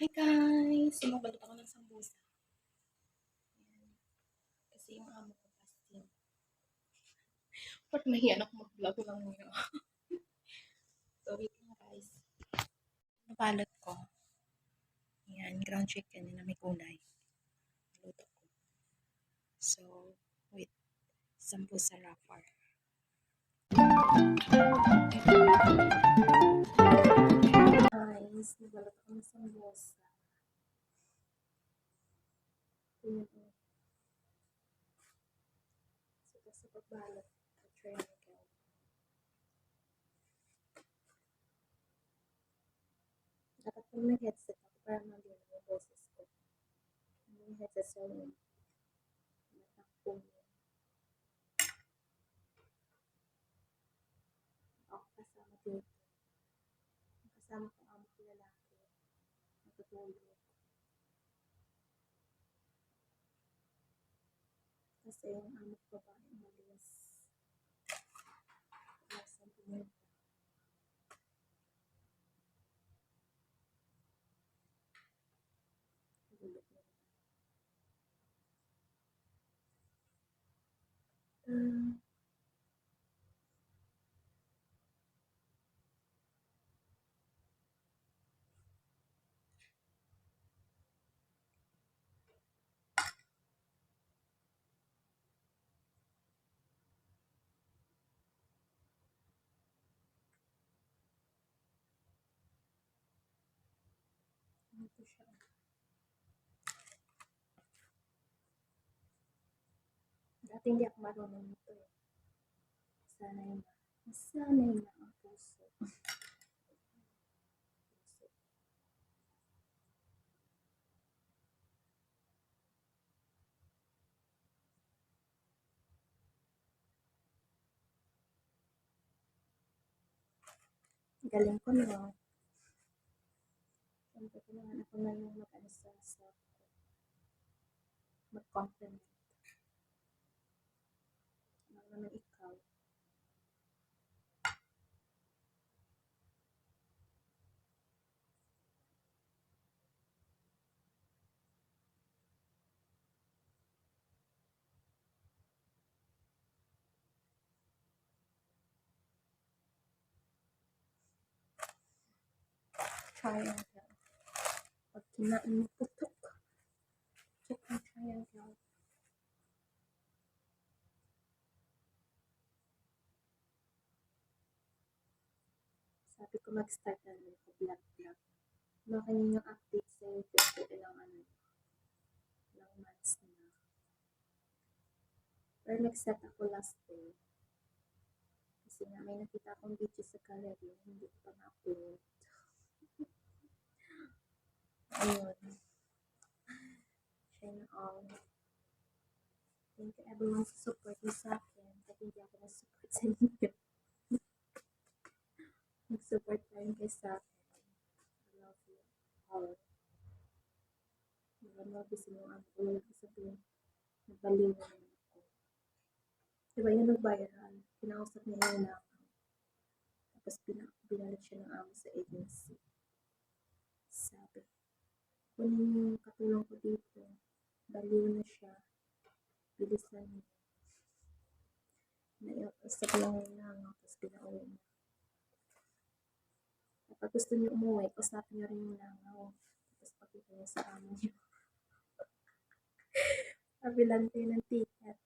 Hi guys! Sumabalot ako ng sambusa. Ayan. Kasi yung amo ko fasting. Ba't nahiyan ako mag-vlog lang muna? So, wait lang guys. Nabalot ko. Ayan, ground chicken na may kulay. Naluto ko. So, wait. Sambusa wrapper. Guys, nabalot ako ng sambusa. Ayan o. So, sa pagbalot, triangle. Dapat kung nag-headset ako para maliwan yung boses ko. Yung headset sa yung natakpong yun. Ako kasama dito. Kasama ko amo ko lalaki. Natutulog. Kasi yung amo ko babae umalis. Nasa pumunta. Gulot na. Ito siya. Dati hindi ako marunong nito eh. Sanay na. Sanay na ang puso. Galing ko no. Siyempre kailangan ako na yung mag-ano sa mag-compliment. Ano naman ikaw. Triangle. Pag kinain mo putok. Check ang triangle. Sabi ko mag-start na rin ako vlog-vlog. Makanin yung update sa YouTube ko ilang months na. Pero nag-set ako last day. Kasi nga may nakita akong video sa gallery, hindi ko pa na-upload. Ayun. Shine all. Thank you everyone sa support niyo sa akin. Kahit hindi ako na-support sa inyo. Mag-support pa rin kayo sa akin. I love you all. Marami gusto nyo ang wala ko sabihin. Nagbaliw na naman ako. Diba yung nag-viral? Kinausap niya yung nakaw. Tapos binalik siya ng amo sa agency. Sabi, kunin yung katulong ko dito. Baliw na siya. Bilisan niya. Naiusap lang yung nangaw. Tapos pinauwi niya. Kapag gusto niyo umuwi, usapin niyo rin yung nangaw. Tapos pakita niyo sa amo niyo. Pabilan kayo ng ticket.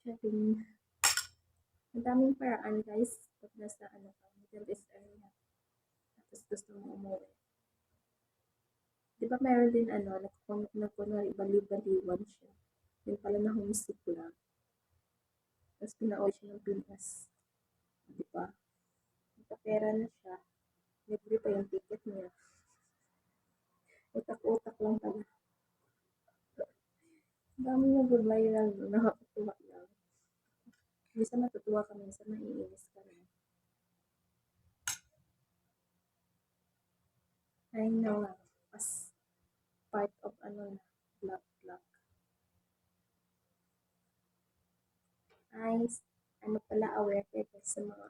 Shopping. Ang daming paraan guys. Pag nasa Middle East area. Tapos gusto mo umuwi. Di ba meron din nagkunwari baliw-baliwan siya. Yun pala na homesick lang. Tapos pinauwi siya ng Pinas. Di ba? Nagkapera na siya. Libre pa yung ticket niya. Utak-utak lang pala. Dami nag-viral. Nakakatuwa lang. Minsan matutuwa ka, minsan maiinis ka na. I know nga. As part of vlog. Ay, pala aware kayo sa mga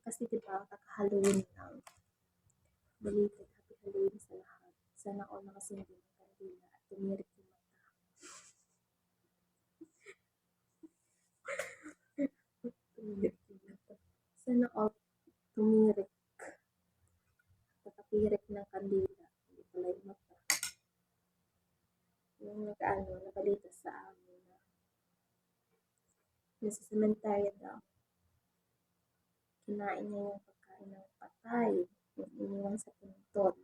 Kasi diba, kaka-Halloween lang. Belated happy Halloween sa lahat. Sana all nakasindi ng kandila at tumirik yung mata. Tumirik yung mata. Sana all tumirik. Nakatirik ng kandila. Hindi pala yung mata. Yung nabalita sa amin na yung sa cemetery daw, kinain niya yung pagkain ng patay. Yung iniwan sa puntod.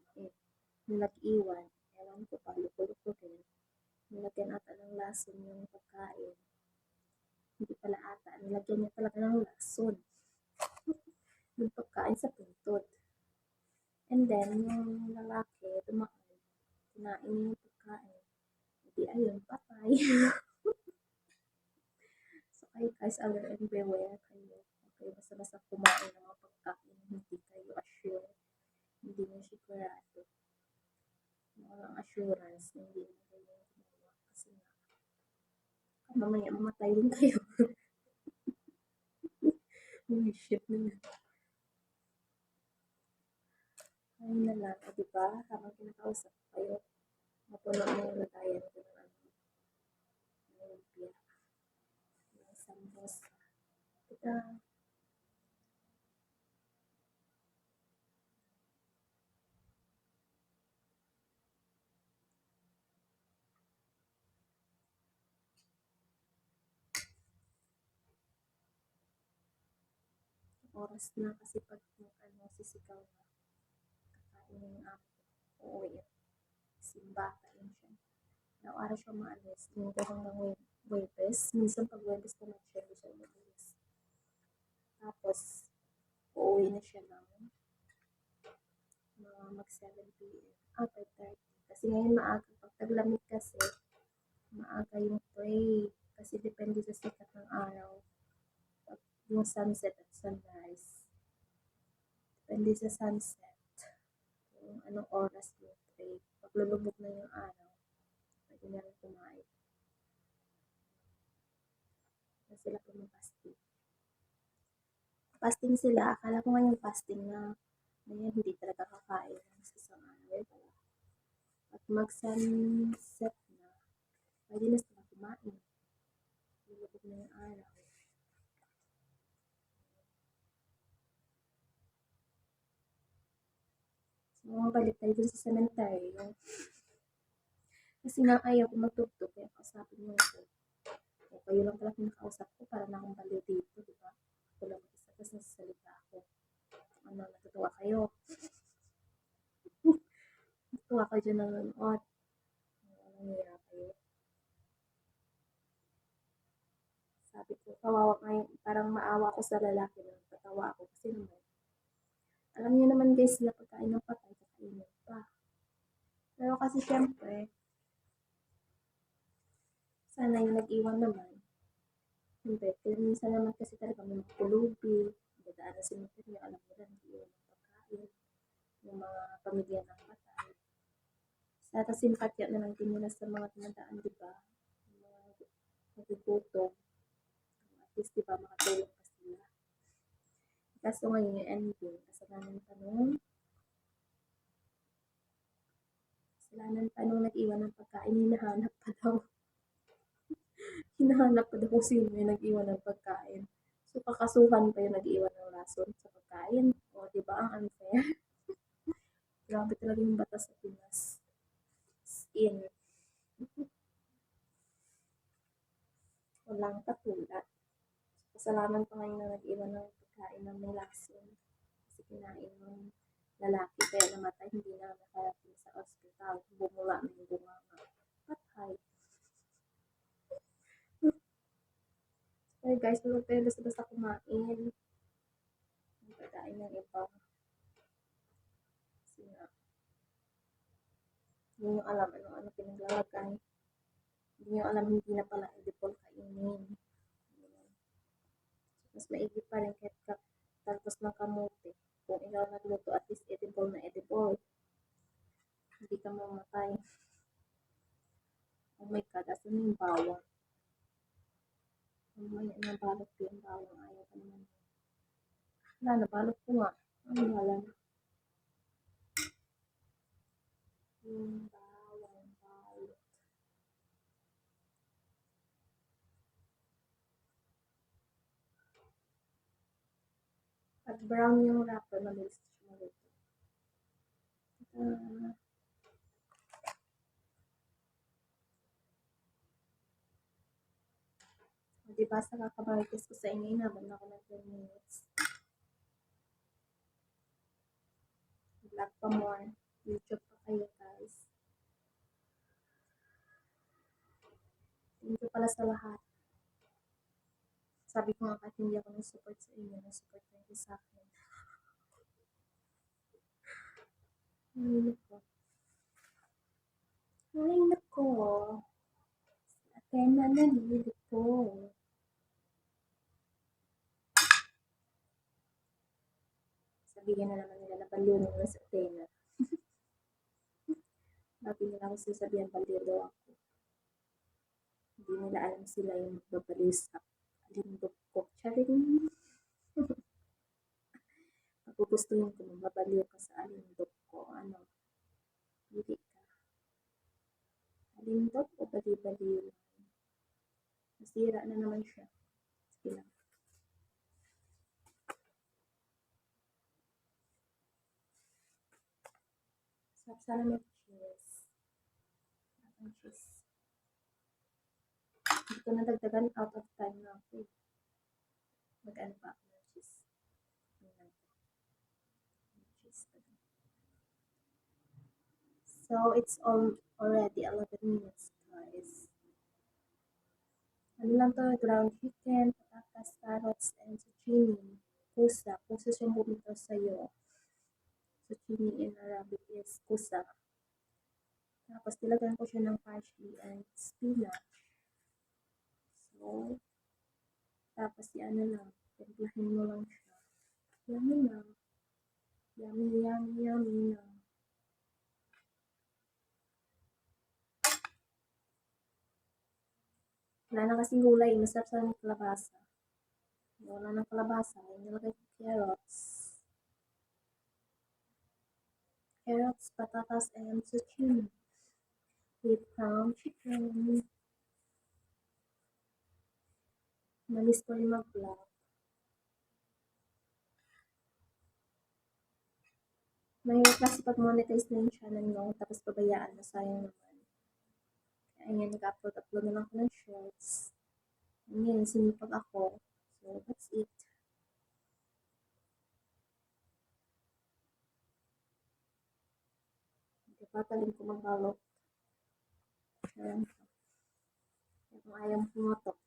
Yung nag-iwan, ewan ko pa, luko-luko din. Nilagyan ata ng lason yung pagkain. Hindi pala ata, nilagyan niya talaga ng lason. Yung pagkain sa puntod. And then, yung lalaki, dumaan, kinain niya yung pagkain. Hindi, ayun, patay. So, kayo guys, aware and beware kayo. Okay, basta-basta kumain ng mga pagkain, hindi kayo assure. Hindi nyo sigurado. Walang assurance na hindi na kayo gumawa. Kasi nga, mamaya mamatay din kayo. Holy shit na yun. Ayun na lang, o diba? Habang kinakausap kayo, mapuno na yung lagayan ko ng lumpia, ng sambosa. Ito, oras na kasi pag sisigaw na, kakain na yung ako. Oo, yun. Simbata yun siya. Now, araw siya maalis. Linggo hanggang Webes. Minsan pag Webes pa siya, hindi siya maalis. Tapos, uuwi na siya ng mag 7 p.m. 5:30. Kasi ngayon maaga. Pag taglamig kasi, maaga yung pray. Kasi depende sa sikat ng araw. Yung sunset at sunrise. Depende sa sunset. Kung anong oras yung pray. Pag lulubog na yung araw, pwede na rin kumain. Na sila pumapasting. Fasting sila. Akala ko ngayon fasting na ngayon hindi talaga kakain sa isang araw. At mag-sunset na, pwede na sila kumain. Lulubog na yung araw. So, balik tayo dun sa cemetery. Kasi nga ayaw ko magtugtog, kaya kausapin mo ko. O kayo lang pala kinakausap ko, para na akong baliw dito, di ba? Ako lang mag-isa, tapos nasasalita ako. Natutuwa kayo. Natutuwa kayo dyan nanonood. Nangyayari kayo. Sabi ko, kawawa kayo, parang maawa ko sa lalaki na tatawa ako kasi naman. Alam niyo naman guys, sila pagkain ng patay, kakainin pa. Pero kasi syempre, sana yung nag-iwan naman. Hindi, pero minsan naman kasi talaga may mga pulubi, dadaan sa cemetery, alam mo na, nag-iwan ng pagkain, yung mga pamilya ng patay. Sa simpatya na lang din nila sa mga tumataan, di ba? Yung mga nagugutom. At least, di ba, makatulong pa sila. Kaso ngayon yung ending, kasalanan pa nung nag-iwan ng pagkain, hinahanap pa daw. Hinahanap pa daw kung sino yung nag-iwan ng pagkain. So, kakasuhan pa yung nag-iwan ng lason sa pagkain. O, di ba, ang unfair? Grabe talaga yung batas sa Pinas. In. Walang katulad. Kasalanan pa ngayon na nag-iwan ng pagkain ng may lason. Kasi kinain ng lalaki kaya namatay, hindi na nakarating sa ospital. Bumula na yung bunganga. Patay. Okay guys, huwag tayo basta-basta kumain. Ang pagkain ng iba. Kasi nga, hindi nyo alam ano pinaglalagay. Hindi nyo alam hindi na pala edible kainin. Mas maigi pa rin kahit talpos ng kamote. Kung ikaw nagluto, at least edible na edible. Hindi ka mamatay. Oh my God, asan yung bawang? Mamaya na balot ko yung bawang. Ayaw ka naman. Wala, nabalot ko nga. Ano wala na? Yung bawang balot. At brown yung wrapper, mabilis siya maluto. Diba sa kakabaritis ko sa inyo, inabot na ako ng 10 minutes. Vlog pa more. YouTube pa kayo, guys. Thank you pala sa lahat. Sabi ko nga kahit hindi ako nag-support sa inyo, nag-support kayo sa akin. Ay, nako. Ay, nako. Atena na nilito. Sabihin na naman nila na balunong na sa Atena. Bago nila ako sasabihan, baliw daw ako. Hindi nila alam sila yung magbabaliw sa alindog ko. Charing. Magugustuhin ko, magbabaliw ka sa alindog ko. Ano? Hindi ka. Alindog o baliw-baliw? Nasira na naman siya. Sige lang. Sarap sana may cheese. Ang cheese. Hindi ko nadagdagan, out of time na ako. Mag-ano pa ako ng cheese. So, it's already 11 minutes, guys. Ano lang to, ground chicken, patatas, carrots, and zucchini. Kusa. Kusa siyang bumitaw sa'yo. Zucchini in Arabic is kusa. Tapos, nilagyan ko siya ng parsley and spinach. So, tapos, ano lang, timplahin mo lang siya. Yummy na. Yummy, yummy, yummy na. Wala na kasing gulay, masarap sa ng kalabasa. Wala ng kalabasa, nilagay ko carrots. Carrots, patatas, and zucchini. With ground chicken. Malis ko rin mag-vlog. Mahirap kasi pag monetize na yung channel mo, tapos pabayaan na, sayang naman. Ayan, nag-upload na lang ako ng shorts. Ayan, sinipag ako. So, that's it. Patalim ko magbalot. Ayan. Kung ayaw mo pumotok,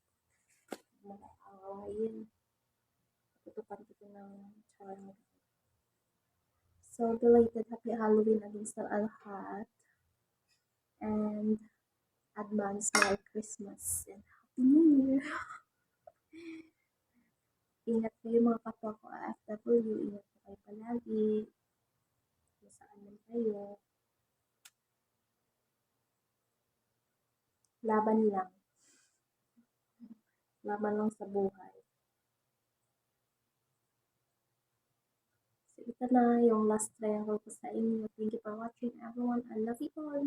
mag-awayin. Tutupan ko ng charm. So, belated Happy Halloween again sa lahat. And advance Merry Christmas and Happy New Year. Ingat kayo mga kapwa ko OFW. Ingat po kayo palagi. Kung saan man kayo. Laban lang. Laban lang sa buhay. So, ito na yung last triangle ko sa inyo. Thank you for watching everyone. I love you all.